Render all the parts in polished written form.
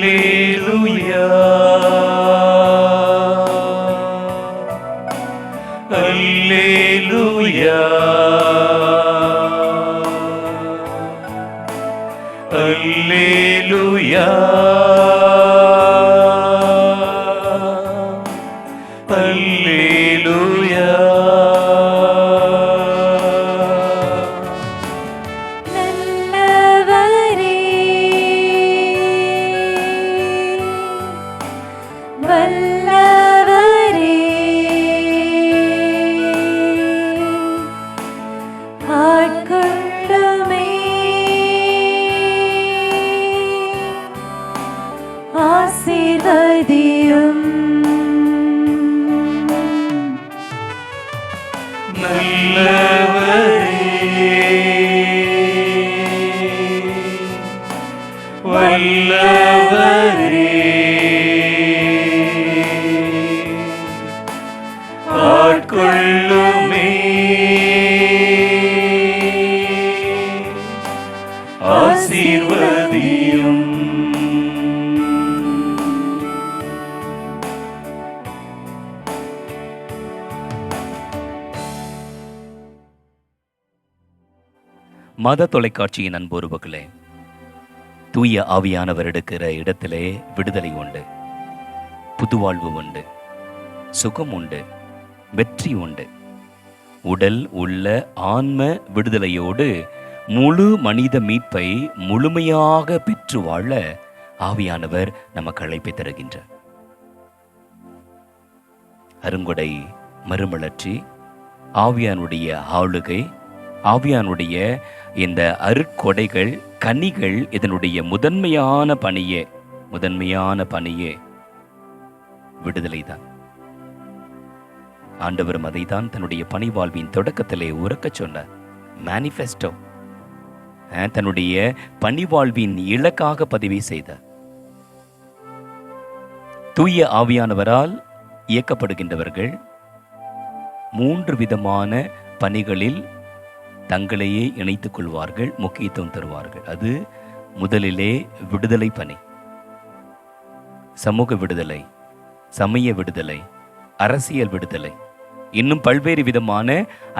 அல்லேலூயா அல்லேலூயா அல்லேலூயா அல்லேலூயா. நல்லவரே வல்லவரே ஆட்கொள்ளுமே ஆசீர்வதியும். நல்லவரே வல்லவரே ஆட்கொள்ளுமே ஆசீர்வதியும். மத தொலைக்காட்சியின் அன்புறவுகளே, தூய ஆவியானவர் எடுக்கிற இடத்திலே விடுதலை உண்டு, புதுவாழ்வு உண்டு, சுகம் உண்டு, வெற்றி உண்டு. உடல் உள்ள ஆன்ம விடுதலையோடு முழு மனித மீட்பை முழுமையாக பெற்று வாழ ஆவியானவர் நமக்கு அழைப்பை தருகின்றார். அருங்கொடை மறுமலர்ச்சி, ஆவியானுடைய ஆளுகை, ஆவியானுடைய இந்த அருட்கொடைகள், கனிகள், இதனுடைய முதன்மையான பணியே விடுதலை தான். ஆண்டவரும் அதை தான் தன்னுடைய பணிவாழ்வின் தொடக்கத்திலே உறக்கச் சொன்னார். மேனிஃபெஸ்டோ தன்னுடைய பணிவாழ்வின் இலக்காக பதிவு செய்தார். தூய ஆவியானவரால் இயக்கப்படுகின்றவர்கள் 3 விதமான பணிகளில் தங்களையே இணைத்துக் கொள்வார்கள், முக்கியத்துவம் தருவார்கள். அது முதலிலே விடுதலை பணி, சமூக விடுதலை, சமய விடுதலை, அரசியல் விடுதலை, இன்னும் பல்வேறு விதமான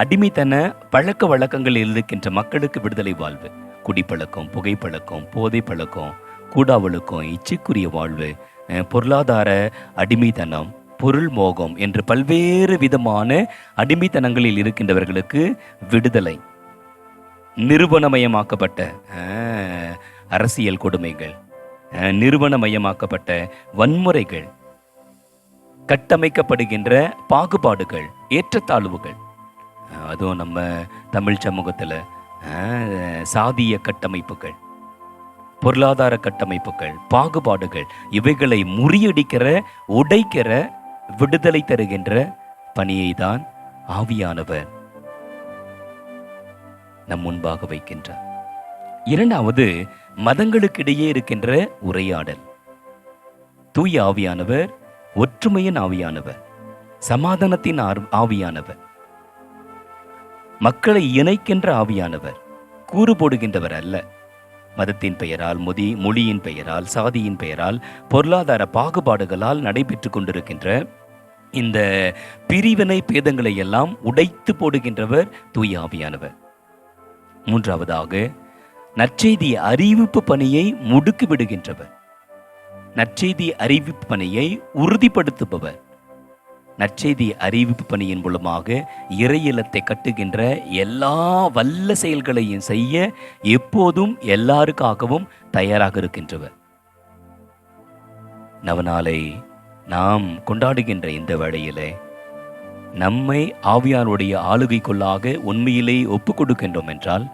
அடிமைத்தன பழக்க வழக்கங்களில் இருக்கின்ற மக்களுக்கு விடுதலை வாழ்வு. குடிப்பழக்கம், புகைப்பழக்கம், போதை பழக்கம், கூடாவழுக்கம், இச்சைக்குரிய வாழ்வு, பொருளாதார அடிமைத்தனம், பொருள் மோகம் என்று பல்வேறு விதமான அடிமைத்தனங்களில் இருக்கின்றவர்களுக்கு விடுதலை. நிறுவனமயமாக்கப்பட்ட அரசியல் கொடுமைகள், நிறுவனமயமாக்கப்பட்ட வன்முறைகள், கட்டமைக்கப்படுகின்ற பாகுபாடுகள், ஏற்றத்தாழ்வுகள், அதுவும் நம்ம தமிழ் சமூகத்தில் சாதிய கட்டமைப்புகள், பொருளாதார கட்டமைப்புகள், பாகுபாடுகள், இவைகளை முறியடிக்கிற, உடைக்கிற, விடுதலை தருகின்ற பணியை தான் ஆவியானவர் நம் முன்பாக வைக்கின்றார். 2வது, மதங்களுக்கிடையே இருக்கின்ற உரையாடல். தூய ஆவியானவர் ஒற்றுமையின் ஆவியானவர், சமாதானத்தின் ஆவியானவர், மக்களை இணைக்கின்ற ஆவியானவர், கூறு போடுகின்றவர் அல்ல. மதத்தின் பெயரால், மொழியின் பெயரால், சாதியின் பெயரால், பொருளாதார பாகுபாடுகளால் நடைபெற்று கொண்டிருக்கின்ற இந்த பிரிவினை பேதங்களை எல்லாம் உடைத்து போடுகின்றவர் தூய ஆவியானவர். 3வதாக, நற்செய்தி அறிவிப்பு பணியை முடுக்கி விடுகின்றவர், நற்செய்தி அறிவிப்பு பணியை உறுதிப்படுத்துபவர், நற்செய்தி அறிவிப்பு பணியின் மூலமாக இறையிலத்தை கட்டுகின்ற எல்லா வல்ல செயல்களையும் செய்ய எப்போதும் எல்லாருக்காகவும் தயாராக இருக்கின்றவர். நவநாளை நாம் கொண்டாடுகின்ற இந்த வேளையிலே நம்மை ஆவியானுடைய ஆளுகைக்குள்ளாக உண்மையிலே ஒப்புக் கொடுக்கின்றோம் என்றால்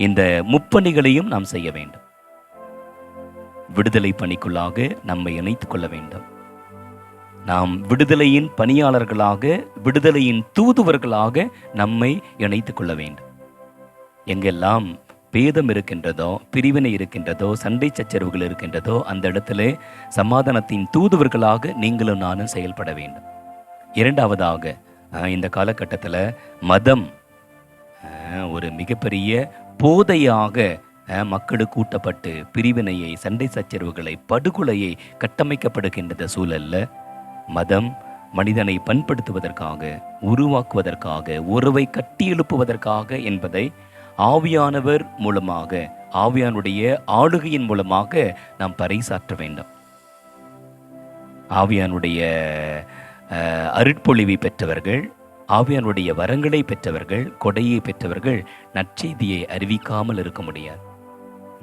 இந்த முப்பணிகளையும் நாம் செய்ய வேண்டும். விடுதலை பணிக்குள்ளாக நம்மை இணைத்துக் கொள்ள வேண்டும். நாம் விடுதலையின் பணியாளர்களாக, விடுதலையின் தூதுவர்களாக நம்மை இணைத்துக் கொள்ள வேண்டும். எங்கெல்லாம் பேதம் இருக்கின்றதோ, பிரிவினை இருக்கின்றதோ, சண்டை சச்சரவுகள் இருக்கின்றதோ, அந்த இடத்துல சமாதானத்தின் தூதுவர்களாக நீங்களும் நானும் செயல்பட வேண்டும். 2வதாக, இந்த காலகட்டத்தில் மதம் ஒரு மிகப்பெரிய போதையாக மக்கள் கூட்டப்பட்டு பிரிவினையை, சண்டை சச்சரவுகளை, படுகொலையை கட்டமைக்கப்படுகின்ற சூழல்ல மதம் மனிதனை பண்படுத்துவதற்காக, உருவாக்குவதற்காக, உறவை கட்டியெழுப்புவதற்காக என்பதை ஆவியானவர் மூலமாக, ஆவியானுடைய ஆளுகையின் மூலமாக நாம் பறைசாற்ற வேண்டும். ஆவியானுடைய அருட்பொழிவை பெற்றவர்கள், ஆவியானுடைய வரங்களை பெற்றவர்கள், கொடையை பெற்றவர்கள் நற்செய்தியை அறிவிக்காமல் இருக்க முடியாது.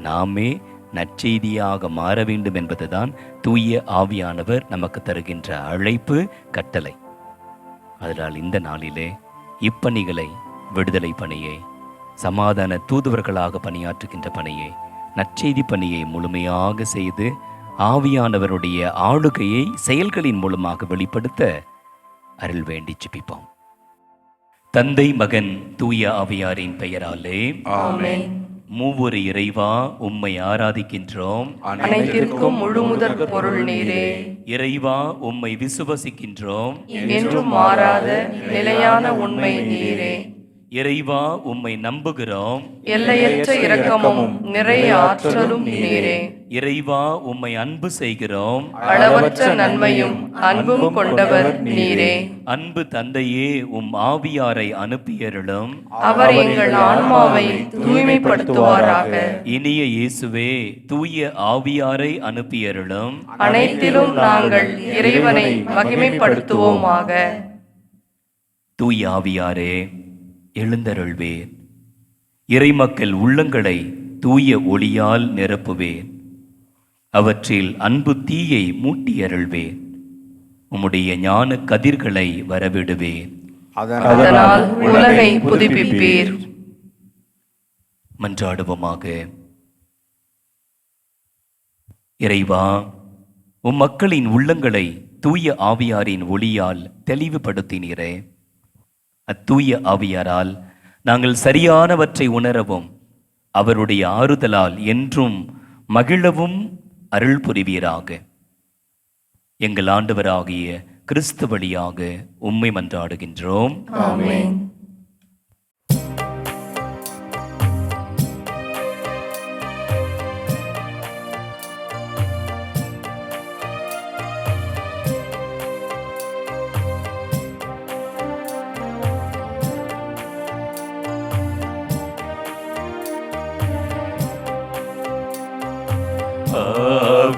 நாமே நற்செய்தியாக மாற வேண்டும் என்பதுதான் தூய ஆவியானவர் நமக்கு தருகின்ற அழைப்பு, கட்டளை. அதனால் இந்த நாளிலே இப்பணிகளை, விடுதலை பணியை, சமாதான தூதுவர்களாக பணியாற்றுகின்ற பணியை, நற்செய்தி பணியை முழுமையாக செய்து ஆவியானவருடைய ஆளுகையை செயல்களின் மூலமாக வெளிப்படுத்த அருள் வேண்டி ஜெபிப்போம். தந்தை, மகன், தூய ஆவியாரின் பெயராலே ஆமென். மூவொரு இறைவா, உம்மை ஆராதிக்கின்றோம். அனைத்திற்கும் முழுமுதற் பொருள் நீரே. இறைவா, உம்மை விசுவசிக்கின்றோம். என்றும் மாறாத நிலையான உண்மை நீரே. இறைவா, உம்மை நம்புகிறோம். எல்லையற்ற இரக்கமும் நிறைய ஆற்றலும் நீரே. இறைவா, உம்மை அன்பு செய்கிறோம். அளவற்ற நன்மையும் அன்பும் கொண்டவர் நீரே. அன்பு தந்தையே, உம் ஆவியாரை அனுப்பியருளும். அவர் எங்கள் ஆன்மாவை தூய்மைப்படுத்துவாராக. இனிய இயேசுவே, தூய ஆவியாரை அனுப்பியருளும். அனைத்திலும் நாங்கள் இறைவனை மகிமைப்படுத்துவோமாக. தூய ஆவியாரே, எழுந்தருள்வேன். இறைமக்கள் உள்ளங்களை தூய ஒளியால் நிரப்புவேன். அவற்றில் அன்பு தீயை மூட்டியருள்வேன். உம்முடைய ஞான கதிர்களை வரவிடுவேன். அதனால் உலகை புதுப்பிப்பீர். மன்றாடுவோமாக. இறைவா, உம் மக்களின் உள்ளங்களை தூய ஆவியாரின் ஒளியால் தெளிவுபடுத்தினீரே. அத்தூய ஆவியாரால் நாங்கள் சரியானவற்றை உணரவும், அவருடைய ஆறுதலால் என்றும் மகிழவும் அருள் புரிவீராக. எங்கள் ஆண்டவராகிய கிறிஸ்து வழியாக உம்மை மன்றாடுகின்றோம். ஆமென்.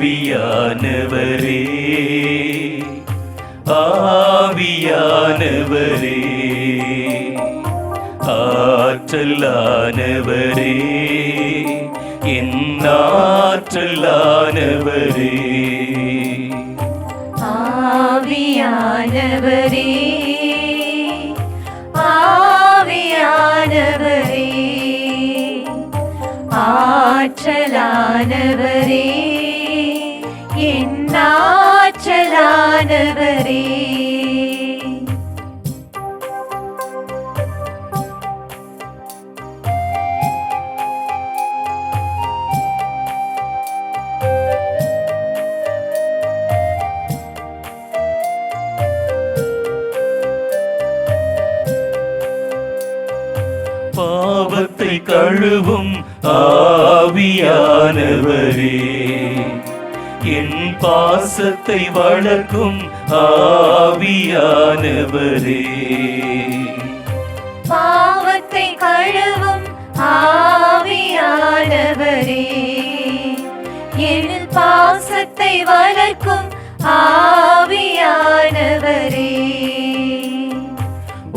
ஆவியானவரே, ஆவியானவரே, ஆற்றலானவரே, என் ஆற்றலானவரே. ஆவியானவரே, ஆவியானவரே, ஆற்றலானவரே, என் ஆற்றலானவரே. பாவத்தை கழுவும் ஆவியானவரே, என் பாசத்தை வளர்க்கும் ஆவியானவரே. பாவத்தை கழுவும் ஆவியானவரே, என் பாசத்தை வளர்க்கும் ஆவியானவரே.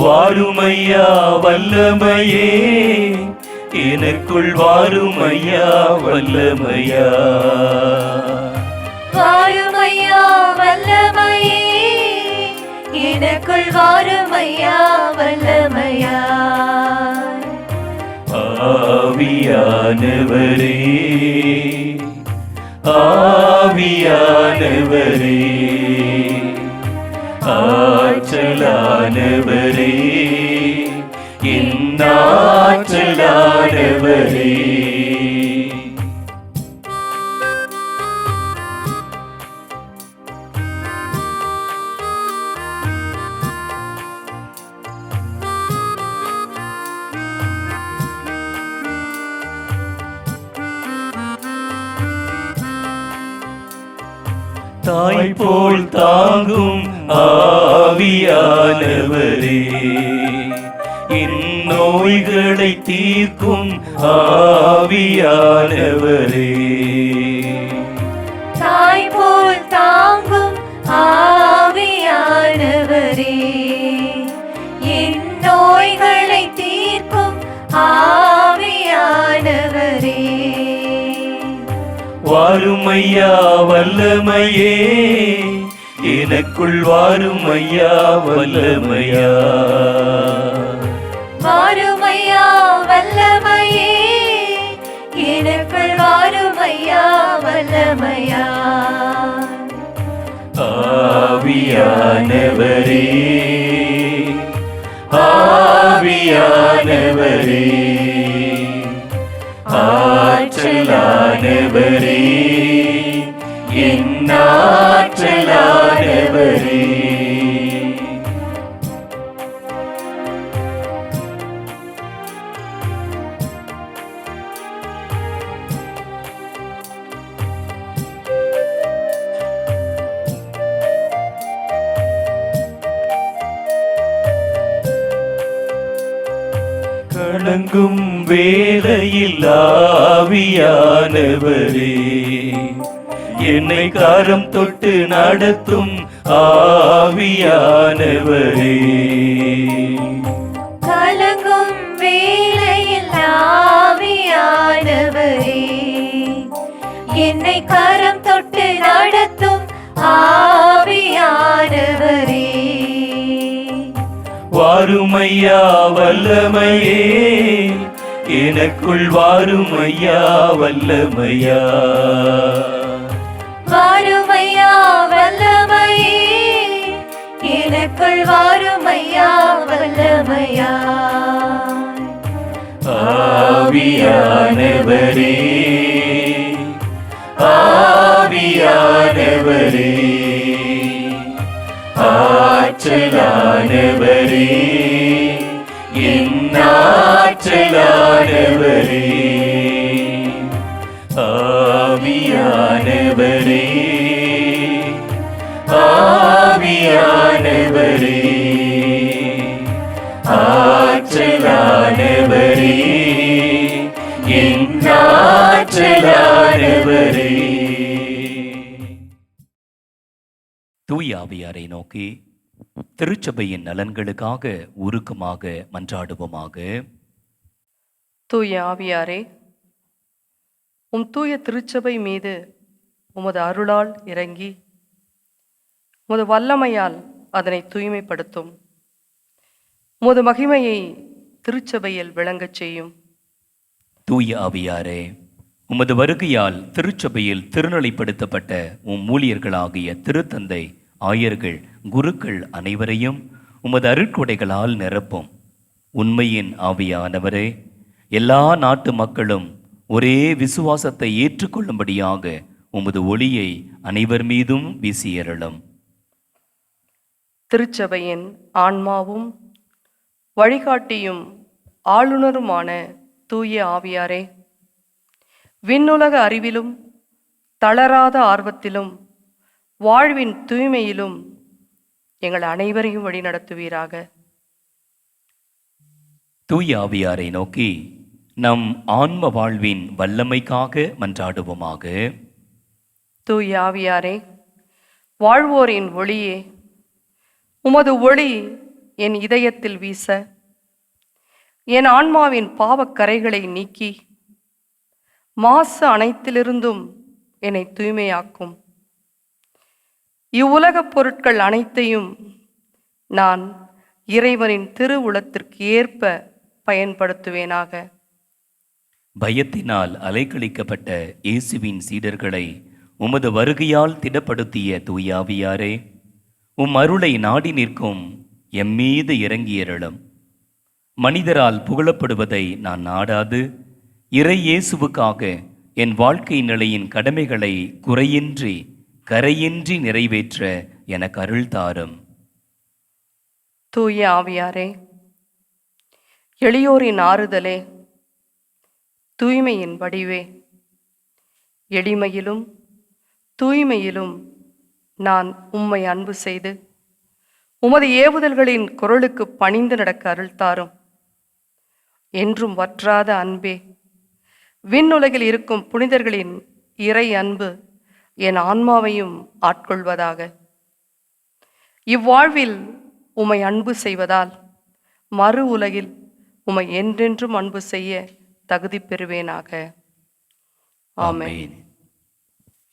வாருமையா வல்லமையே, எனக்குள் வாருமையா வல்லமையா. வாருமையா வல்லமையே, எனக்குள் வாருமையா வல்லமையா. ஆவியானவரே, ஆவியானவரே, ஆற்றலானவரே, என் ஆற்றலானவரே. தாய் போல் தாங்கும் ஆவியானவரே, இந்நோய்களை தீர்க்கும் ஆவியானவரே. தாய் போல் தாங்கும் ஆவியானவரே, என் நோய்களை தீர்க்கும் ஆவியானவரே. வாருமையா வல்லமையே, எனக்குள் வாருமையா வல்லமையா. வாருமையா வல்லமையே, எனக்குள் வாருமையா வல்லமையா. ஆவியானவரே, ஆவியானவரே, ஆற்றலானவரே, என் ஆற்றலானவரே. கலங்கும் வேளையில் ஆவியானவரே, என்னை கரம் தொட்டு நடத்தும் ஆவியானவரே. கலங்கும் வேளையில் ஆவியானவரே, என்னை கரம் தொட்டு நடத்தும் ஆவியானவரே. வாருமையா வல்லமையே, எனக்குள் வாருமையா வல்லமையா. வாருமையா வல்லமையே, எனக்குள் வாருமையா வல்லமையா. ஆவியானவரே, ஆவியானவரே, ஆற்றலானவரே, என் ஆற்றலானவரே. ஆவியானவரே, ஆவியானவரே, ஆற்றலானவரே, என் ஆற்றலானவரே. தூய ஆவியாரை நோக்கி திருச்சபையின் நலன்களுக்காக உருக்கமாக மன்றாடுவோமாக. தூய ஆவியாரே, உம் தூய திருச்சபை மீது உமது அருளால் இறங்கி உமது வல்லமையால் அதனை தூய்மைப்படுத்தும். உமது மகிமையை திருச்சபையில் விளங்கச் செய்யும். தூய ஆவியாரே, உமது வருகையால் திருச்சபையில் திருநிலைப்படுத்தப்பட்ட உம் ஊழியர்களாகிய திருத்தந்தை, ஆயர்கள், குருக்கள் அனைவரையும் உமது அருட்கொடைகளால் நிரப்பும். உண்மையின் ஆவியானவரே, எல்லா நாட்டு மக்களும் ஒரே விசுவாசத்தை ஏற்றுக்கொள்ளும்படியாக உமது ஒளியை அனைவர் மீதும் வீசியருளும். திருச்சபையின் ஆன்மாவும் வழிகாட்டியும் ஆளுநருமான தூய ஆவியாரே, விண்ணுலக அறிவிலும் தளராத ஆர்வத்திலும் வாழ்வின் தூய்மையிலும் எங்கள் அனைவரையும் வழிநடத்துவீராக. தூய ஆவியாரை நோக்கி நம் ஆன்ம வாழ்வின் வல்லமைக்காக மன்றாடுவோமாக. தூய ஆவியாரே, வாழ்வோரின் ஒளியே, உமது ஒளி என் இதயத்தில் வீச என் ஆன்மாவின் பாவக்கரைகளை நீக்கி மாசு அனைத்திலிருந்தும் என்னை தூய்மையாக்கும். இவ்வுலகப் பொருட்கள் அனைத்தையும் நான் இறைவனின் திருவுளத்திற்கு ஏற்ப பயன்படுத்துவேனாக. பயத்தினால் அலைக்கழிக்கப்பட்ட இயேசுவின் சீடர்களை உமது வருகையால் திடப்படுத்திய தூய ஆவியாரே, உம் அருளை நாடி நிற்கும் எம்மீது இறங்கியருளும். மனிதரால் புகழப்படுவதை நான் நாடாது, இறை இயேசுவுக்காக என் வாழ்க்கை நிலையின் கடமைகளை குறையின்றி கரையின்றி நிறைவேற்ற எனக்கு அருள் தாரும். தூய ஆவியாரே, எளியோரின் ஆறுதலே, தூய்மையின் வடிவே, எளிமையிலும் தூய்மையிலும் நான் உம்மை அன்பு செய்து உமது ஏவுதல்களின் குரலுக்கு பணிந்து நடக்க அருள் தாரும். என்றும் வற்றாத அன்பே, விண்ணுலகில் இருக்கும் புனிதர்களின் இறை அன்பு என் ஆன்மாவையும் ஆட்கொள்வதாக. இவ்வாழ்வில் உம்மை அன்பு செய்வதால் மறு உலகில் உம்மை என்றென்றும் அன்பு செய்ய தகுதி பெறுவேனாக. ஆமென்.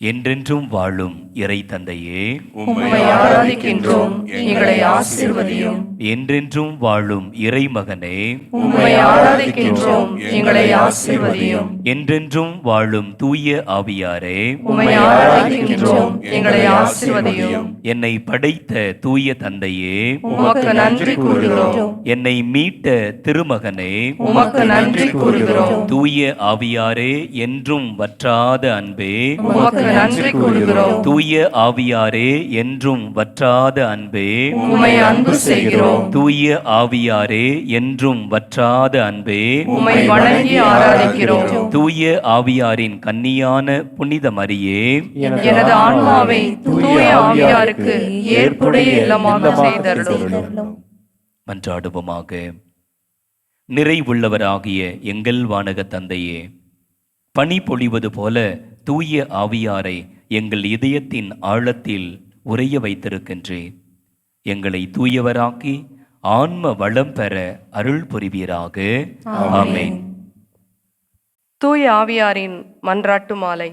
என்றென்றும் வாழும் இறை தந்தையே, உம்மை ஆராதிக்கின்றோம், எங்களை ஆசீர்வதியும். என்றென்றும் வாழும் இறை மகனே, உம்மை ஆராதிக்கின்றோம், எங்களை ஆசீர்வதியும். என்றென்றும் வாழும் தூய ஆவியாரே, உம்மை ஆராதிக்கின்றோம், எங்களை ஆசீர்வதியும். என்னை படைத்த தூய தந்தையே, உமக்கு நன்றி கூறுகிறோம். என்னை மீட்ட திருமகனே, உமக்கு நன்றி கூறுகிறோம். தூய ஆவியாரே, என்றும் வற்றாத அன்பே, உமக்கு நன்றி கூறுகிறோம். தூய ஆவியாரே, என்றும் வற்றாத அன்பே, உம்மை அன்பு செய்கிறோம். தூய ஆவியாரே, என்றும் வற்றாத அன்பே, உம்மை வணங்கி ஆராதிக்கிறோம். தூய ஆவியாரின் கன்னியான புனித மரியே, எனது ஆன்மாவை தூய ஆவியாருக்கு ஏற்புடைய இல்லமாக செய்தருளும். மன்றாடுவோமாக. நிறைவுள்ளவராகிய எங்கள் வானக தந்தையே, பனி பொழிவது போல தூய ஆவியாரை எங்கள் இதயத்தின் ஆழத்தில் உறைய வைத்திருக்கின்றேன். எங்களை தூயவராக்கி ஆன்ம வளம் பெற அருள் புரிவீராக. ஆமென். தூய ஆவியாரின் மன்றாட்டு மாலை.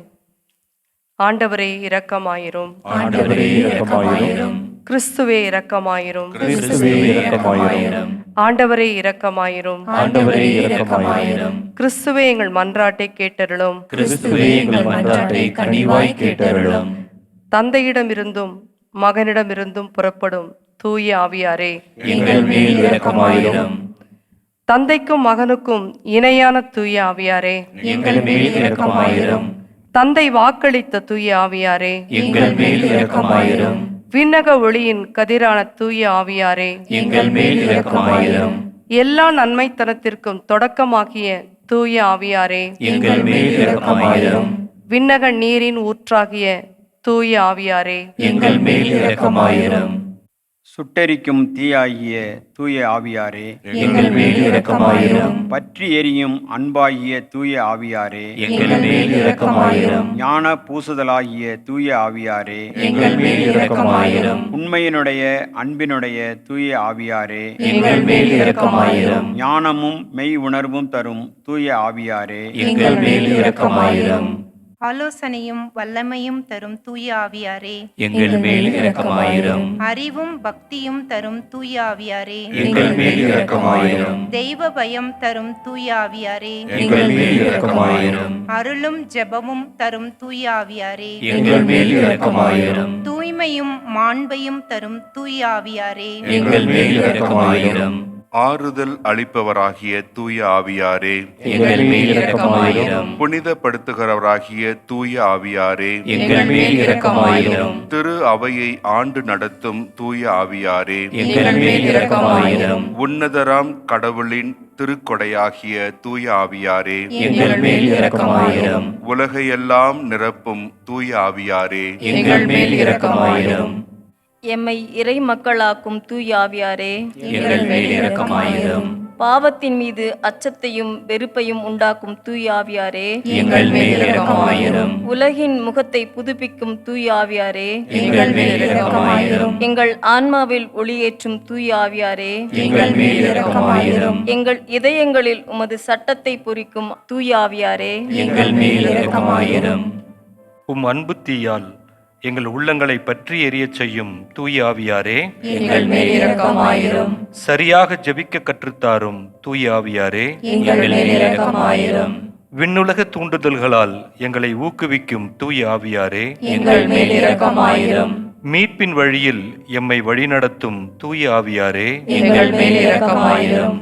ஆண்டவரே இரக்கமாயிரும். ஆண்டவரே இரக்கமாயிரும். கிறிஸ்துவே இரக்கமாயிரும். கிறிஸ்துவே இரக்கமாயிரும். ஆண்டவரே இரக்கமாயிரும். ஆண்டவரே இரக்கமாயிரும். கிறிஸ்துவே எங்கள் மன்றாட்டை கேட்டருளும். கிறிஸ்துவே எங்கள் மன்றாட்டை கனிவாய் கேட்டருளும். தந்தையிடமிருந்தும் மகனிடமிருந்தும் புறப்படும் தூய ஆவியாரே, எங்கள் மேல் இரக்கமாயிரும். தந்தைக்கும் மகனுக்கும் இணையான தூய ஆவியாரே, எங்கள் மேல் இரக்கமாயிரும். தந்தை வாக்களித்த தூய ஆவியாரே, எங்கள் மேல் இரக்கமாயிரும். விண்ணக ஒளியின் கதிரான தூய ஆவியாரே, எங்கள் மேல் இரக்கமாயிரும். எல்லா நன்மைத்தனத்திற்கும் தொடக்கமாகிய தூய ஆவியாரே, எங்கள் மேல் இரக்கமாயிரும். விண்ணக நீரின் ஊற்றாகிய தூய ஆவியாரே, எங்கள் மேல் இரக்கமாயிரும். சுட்டெரிக்கும் தீயாகிய தூய ஆவியாரே, எங்கள் மேல் இரக்கமாயிரும். பற்றி எரியும் அன்பாகிய தூய ஆவியாரே, எங்கள் மேல் இரக்கமாயிரும். ஞான பூசுதலாகிய தூய ஆவியாரே, எங்கள் மேல் இரக்கமாயிரும். உண்மையினுடைய அன்பினுடைய தூய ஆவியாரே, எங்கள் மேல் இரக்கமாயிரும். ஞானமும் மெய் உணர்வும் தரும் தூய ஆவியாரே, எங்கள் மேல் இரக்கமாயிரும். ஆலோசனையும் வல்லமையும் தரும் தூய ஆவியாரே, எங்கள் மேல் இரக்கமாயிரும். அறிவும் பக்தியும் தரும் தூய ஆவியாரே, எங்கள் மேல் இரக்கமாயிரும். தெய்வ பயம் தரும் தூய ஆவியாரே, எங்கள் மேல் இரக்கமாயிரும். அருளும் ஜெபமும் தரும் தூய ஆவியாரே, எங்கள் மேல் இரக்கமாயிரும். தூய்மையும் மாண்பையும் தரும் தூய ஆவியாரே, எங்கள் மேல் இரக்கமாயிரும். ஆறுதல் அளிப்பவராகிய தூய ஆவியாரே, எங்கள் மேல் இரக்கமாயிரும். புனிதப்படுத்துகிறவராகிய தூய ஆவியாரே, எங்கள் மேல் இரக்கமாயிரும். திரு அவையை ஆண்டு நடத்தும் தூய ஆவியாரே, எங்கள் மேல் இரக்கமாயிரும். உன்னதராம் கடவுளின் திருக்கொடையாகிய தூய ஆவியாரே, எங்கள் மேல் இரக்கமாயிரும். உலகையெல்லாம் நிரப்பும் தூய ஆவியாரே, எங்கள் மேல் இரக்கமாயிரும். எம்மை இறை மக்களாக்கும் தூய ஆவியாரே, எங்கள் மேல் இரக்கமாயிரும். பாவத்தின் மீது அச்சத்தையும் வெறுப்பையும் உண்டாக்கும் தூய ஆவியாரே, எங்கள் மேல் இரக்கமாயிரும். உலகின் முகத்தை புதுப்பிக்கும் தூய ஆவியாரே, எங்கள் மேல் இரக்கமாயிரும். எங்கள் ஆன்மாவில் ஒளியேற்றும் தூய ஆவியாரே, எங்கள் மேல் இரக்கமாயிரும். எங்கள் இதயங்களில் உமது சட்டத்தை பொறிக்கும் தூய ஆவியாரே, எங்கள் மேல் இரக்கமாயிரும். உம் அன்பு தீயால் எங்கள் உள்ளங்களை பற்றி எரியச் செய்யும் தூய ஆவியாரே, எங்கள் மேல் இரக்கமாயிரும். சரியாக ஜெபிக்க கற்றுத்தாரும் தூய ஆவியாரே, எங்கள் மேல் இரக்கமாயிரும். விண்ணுலக தூண்டுதல்களால் எங்களை ஊக்குவிக்கும் தூய ஆவியாரே, எங்கள் மேல் இரக்கமாயிரும். மீட்பின் வழியில் எம்மை வழிநடத்தும் தூய ஆவியாரே, எங்கள் மேல் இரக்கமாயிரும்.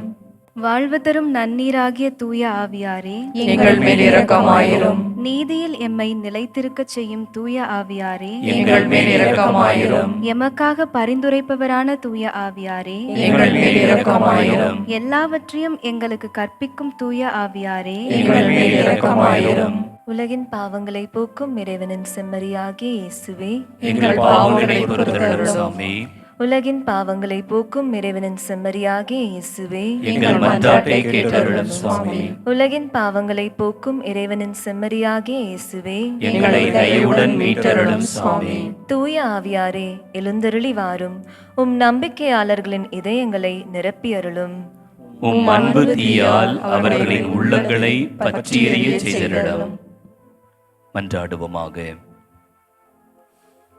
வாழ்வு தரும் நன்னீராகிய தூய ஆவியாரே, எங்கள் மேல் இரக்கமாயிரும். நீதியில் எம்மை நிலைத்திருக்கச் செய்யும் தூய ஆவியாரே, எங்கள் மேல் இரக்கமாயிரும். எமக்காக பரிந்துரைப்பவரான தூய ஆவியாரே, எங்கள் மேல் இரக்கமாயிரும். எல்லாவற்றையும் எங்களுக்கு கற்பிக்கும் தூய ஆவியாரே, எங்கள் மேல் இரக்கமாயிரும். உலகின் பாவங்களை போக்கும் இறைவனின் செம்மறியாகிய இயேசுவே, எங்கள் பாவங்களை பொறுத்தருளும் சுவாமி. உலகின் பாவங்களை போக்கும் இறைவனின் செம்மறியாகிய இயேசுவே, எங்கள் மன்றாட்டை கேட்டருளும் சுவாமி. உலகின் பாவங்களை போக்கும் இறைவனின் செம்மறியாகிய இயேசுவே, எங்களை தயவுடன் மீட்டருளும் சுவாமி. தூய ஆவியாரே, எழுந்தருளி வாரும். உம் நம்பிக்கையாளர்களின் இதயங்களை நிரப்பியருளும். உம் அன்பு தீயால் அவர்களின் உள்ளங்களை பற்றி எரிய செய்தருளும். மன்றாடுவோமாக.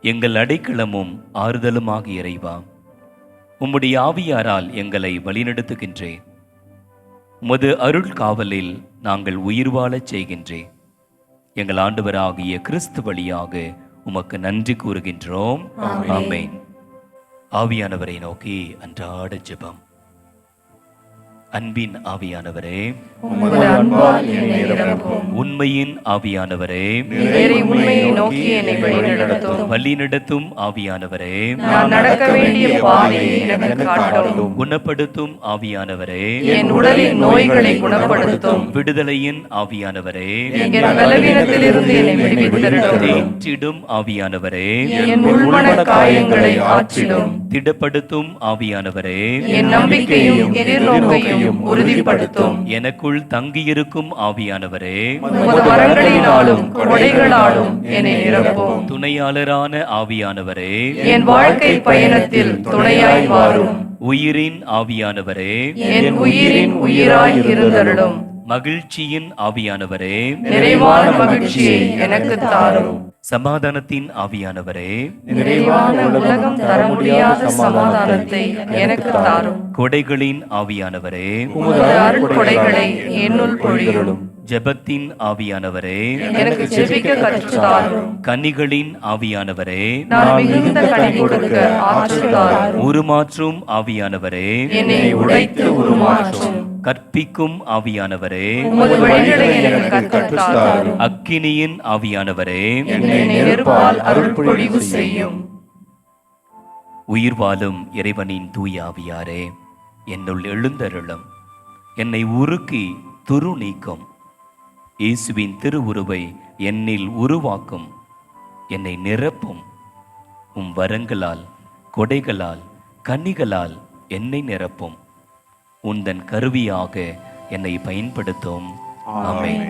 எங்கள் அடைக்கலமும் ஆறுதலுமாக இறைவா, உம்முடைய ஆவியாரால் எங்களை வழிநடத்துகின்றேன். உமது அருள் காவலில் நாங்கள் உயிர் வாழச் செய்கின்றேன். எங்கள் ஆண்டவராகிய கிறிஸ்து வழியாக உமக்கு நன்றி கூறுகின்றோம். ஆமென். ஆவியானவரை நோக்கி அன்றாட ஜெபம். அன்பின் ஆவியானவரே, உமது அன்பால் என்னை நிரப்பும். உண்மையின் ஆவியானவரே, நேரே உண்மையை நோக்கி என்னை வழிநடத்தும். வழிநடத்தும் ஆவியானவரே, நான் நடக்க வேண்டிய பாதையை எனக்கு காட்டும். குணப்படுத்தும் ஆவியானவரே, என் உடலின் நோய்களை குணப்படுத்தும். விடுதலையின் ஆவியானவரே, என் பலவீனத்திலிருந்து என்னை விடுவித்தருளும். தேற்றிடும் ஆவியானவரே, என் உள்மன காயங்களை ஆற்றிடும். திடப்படுத்தும் ஆவியானவரே, என் நம்பிக்கையும் எதிர்நோக்கையும் உறுதிப்படுத்தும். எனக்குள் தங்கியிருக்கும் ஆவியானவரே, உமது வரங்களினாலும் கொடைகளாலும் என்னை நிரப்பும். துணையாளரான ஆவியானவரே, என் வாழ்க்கை பயணத்தில் துணையாய் வாரும். உயிரின் ஆவியானவரே, என் உயிரின் உயிராய் இருந்தருளும். மகிழ்ச்சியின் ஆவியானவரே, நிறைவான மகிழ்ச்சியை எனக்கு தாரும். சமாதானத்தின் ஆவியானவரே, நிறைவான உலகம் தர முடியாத சமாதானத்தை எனக்கு தாரும். கொடைகளின் ஆவியானவரே, உமது அருட்கொடைகளை என்னுள் பொழியும். ஜெபத்தின் ஆவியானவரே, எனக்கு ஜெபிக்க கற்றுத் தாரும். கன்னிகளின் ஆவியானவரே, நான் மிகுந்த கனி கொடுக்க ஆற்றல் தாரும். உருமாற்றும் ஆவியானவரே, என்னை உடைத்து உருமாற்றும். கற்பிக்கும் ஆவியானவரே, உமது வழிகளை எனக்கு கற்றுத் தாரும். அக்கினியின் ஆவியானவரே, என்னை நெருப்பால் அருள் பொழிவு செய்யும். உயிர் வாழும் இறைவனின் தூய ஆவியாரே, என்னுள் எழுந்தருளும். என்னை உருக்கி துரு நீக்கும். இயேசுவின் திருவுருவை என்னில் உருவாக்கும். என்னை நிரப்பும். உம் வரங்களால், கொடைகளால், கன்னிகளால் என்னை நிரப்பும். உந்தன் கருவியாக என்னை பயன்படுத்தும். ஆமென்.